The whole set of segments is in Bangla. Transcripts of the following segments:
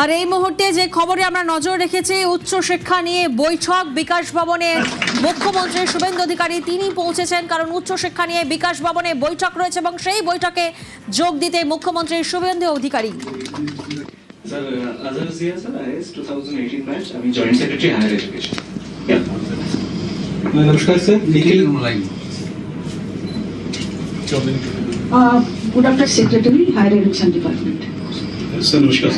আর এই মুহূর্তে যে খবরে আমরা নজর রেখেছি, উচ্চ শিক্ষা নিয়ে বৈঠক বিকাশ ভবনে। মুখ্যমন্ত্রী শুভেন্দু অধিকারী তিনি পৌঁছেছেন, কারণ উচ্চ শিক্ষা নিয়ে বিকাশ ভবনে বৈঠক রয়েছে এবং সেই বৈঠকে যোগ দিতে মুখ্যমন্ত্রী Suvendu Adhikari. Sir, Azhar Zia sir, IAS 2018 batch. I'm Joint Secretary Higher Education. Yeah. नमस्कार sir, Nikhil Good afternoon, Secretary, Higher Education Department. Sir नमस्कार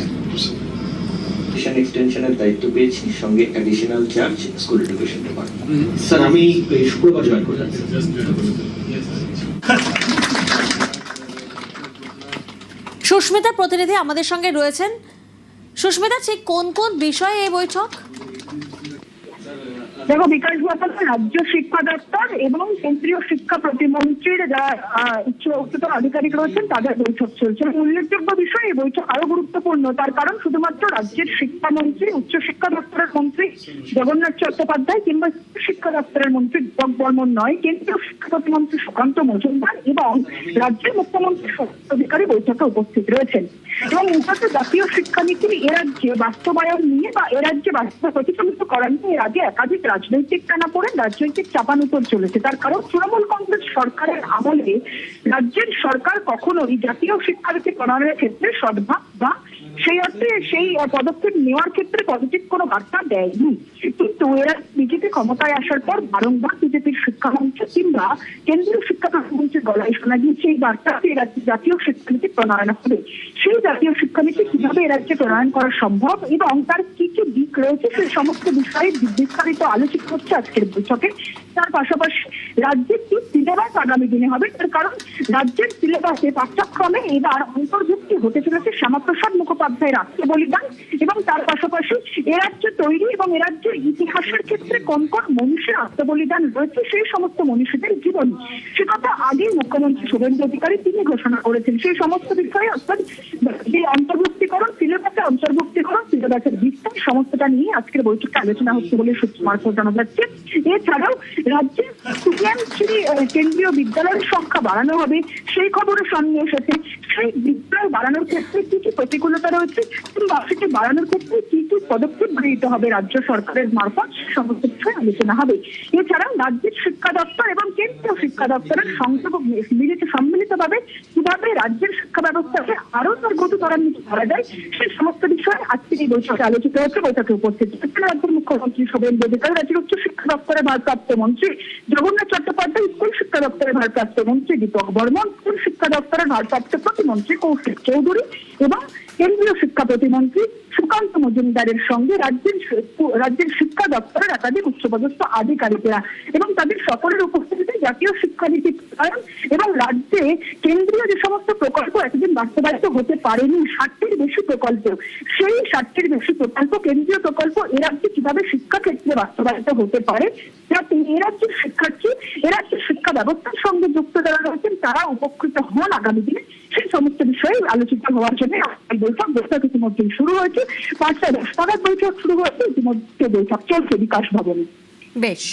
এডুকেশন এক্সটেনশনের দায়িত্ব পেয়েছি, সঙ্গে additional charge school education department. Sir আমি শুক্রবার জয়েন করে যাচ্ছি। সুস্মিতা প্রতিনিধি আমাদের সঙ্গে রয়েছেন। সুস্মিতা, ঠিক কোন কোন বিষয়ে এই বৈঠক? দেখো, বিকাশ ভবনে রাজ্য শিক্ষা দপ্তর এবং কেন্দ্রীয় শিক্ষা প্রতিমন্ত্রীর যারা উচ্চতর আধিকারিক রয়েছেন তাদের বৈঠক চলছে। উল্লেখযোগ্য বিষয়, এই বৈঠক আরো গুরুত্বপূর্ণ, তার কারণ শুধুমাত্র রাজ্যের শিক্ষামন্ত্রী, উচ্চ শিক্ষা দপ্তরের মন্ত্রী জগন্নাথ চট্টোপাধ্যায় কিংবা শিক্ষা দপ্তরের মন্ত্রী দীপক বর্মন নয়, কেন্দ্রীয় শিক্ষা প্রতিমন্ত্রী সুকান্ত মজুমদার এবং রাজ্যের মুখ্যমন্ত্রী শুভেন্দু অধিকারী বৈঠকে উপস্থিত রয়েছেন। এবং মূলত জাতীয় শিক্ষানীতির এ রাজ্যে বাস্তবায়ন নিয়ে বা এ রাজ্যে বাস্তবে প্রতিফলিত করা নিয়ে এর আগে একাধিক রাজনৈতিক টানাপোড়েন, রাজনৈতিক চাপানুতর চলেছে। তার কারণ তৃণমূল কংগ্রেস সরকারের আমলে রাজ্যের সরকার কখনোই জাতীয় শিক্ষানীতি প্রণয়নের ক্ষেত্রে সদ্ভাব বা সেই অর্থে সেই পদক্ষেপ নেওয়ার ক্ষেত্রে পজিটিভ কোনো বার্তা দেয়নি। কিন্তু এরা বিজেপি ক্ষমতায় আসার পর বারংবার বিজেপির শিক্ষামন্ত্রী কিংবা কেন্দ্রীয় শিক্ষা প্রতিমন্ত্রীর গলায় শোনা গিয়েছে এই বার্তাটি জাতীয় শিক্ষানীতি প্রণয়ন হবে। সেই জাতীয় শিক্ষানীতি কিভাবে এ রাজ্যে প্রণয়ন করা সম্ভব এবং তার কি কি দিক রয়েছে সেই সমস্ত বিষয়ে বিস্তারিত আলোচিত হচ্ছে আজকের বৈঠকে। তার পাশাপাশি রাজ্যের কি সিলেবাস আগামী দিনে হবে, তার কারণ রাজ্যের সিলেবাসে পাঠ্যক্রমে এবার অন্তর্ভুক্তি হতে চলেছে শ্যামাপ্রসাদ মুখোপাধ্যায়ের আত্মবলিদান এবং তার পাশাপাশি এ রাজ্য তৈরি এবং এ রাজ্যের ইতিহাসের ক্ষেত্রে কোন কোন মনীষীর আত্মবলিদান রয়েছে সেই সমস্ত মনীষীদের জীবনী। সে কথা আগেই মুখ্যমন্ত্রী শুভেন্দু অধিকারী তিনি ঘোষণা করেছেন। সেই সমস্ত বিষয়ে অর্থাৎ যে অন্তর্ভুক্তিকরণ, সিলেবাসে অন্তর্ভুক্তিকরণ, সিলেবাসের বিস্তার সমস্তটা নিয়ে আজকের বৈঠকে আলোচনা হচ্ছে বলে সূত্র মারফত জানা যাচ্ছে। এছাড়াও রাজ্যে সিএমসি কেন্দ্রীয় বিদ্যালয়ের সংখ্যা বাড়ানো হবে সেই খবরও সামনে এসেছে। সেই বিদ্যালয় বাড়ানোর ক্ষেত্রে কি কি প্রতিকূলতা রয়েছে কিংবা সেটি বাড়ানোর ক্ষেত্রে কি কি পদক্ষেপ গৃহীত হবে রাজ্য সরকারের মারফত সমস্ত বিষয়ে আলোচনা হবে। এছাড়াও রাজ্যের শিক্ষা দপ্তর এবং কেন্দ্রীয় শিক্ষা দপ্তরের সংযোগ সম্মিলিতভাবে কিভাবে রাজ্যের শিক্ষা ব্যবস্থাকে আরো তার গতি ত্বরান্বিত করা যায় সেই সমস্ত বিষয়ে আজকের এই বৈঠকে আলোচিত হচ্ছে। বৈঠকে উপস্থিত হচ্ছেন রাজ্যের মুখ্যমন্ত্রী শুভেন্দু অধিকারী, রাজ্যের উচ্চ শিক্ষা দপ্তরের ভারপ্রাপ্ত মন্ত্রী জগন্নাথ চট্টোপাধ্যায়, স্কুল শিক্ষা দপ্তরের ভারপ্রাপ্ত মন্ত্রী দীপক বর্মন, স্কুল শিক্ষা দপ্তরের ভারপ্রাপ্ত প্রতিমন্ত্রী কৌশিক চৌধুরী এবং কেন্দ্রীয় শিক্ষা প্রতিমন্ত্রী সুকান্ত মজুমদারের সঙ্গে রাজ্যের শিক্ষা দপ্তরের একাধিক উচ্চপদস্থ আধিকারিকেরা এবং তাদের সকলের উপস্থিতিতে জাতীয় শিক্ষানীতি প্রণয়ন এবং রাজ্যে কেন্দ্রীয় যে সমস্ত প্রকল্প এতদিন বাস্তবায়িত হতে পারেনি, 60টির বেশি প্রকল্প, সেই 60টির বেশি প্রকল্প, কেন্দ্রীয় প্রকল্প এ রাজ্যে কিভাবে শিক্ষাক্ষেত্রে বাস্তবায়িত হতে পারে, যাতে এ রাজ্যের শিক্ষার্থী, এ রাজ্যের শিক্ষা ব্যবস্থার সঙ্গে যুক্ত যারা রয়েছেন তারা উপকৃত হন আগামী দিনে, সেই সমস্ত বিষয়ে আলোচিত হওয়ার জন্য বৈঠক ইতিমধ্যেই শুরু হয়েছে। 5টা 10 নাগাদ বৈঠক শুরু হয়েছে, ইতিমধ্যে বৈঠক চলছে বিকাশ ভবনে। বেশ।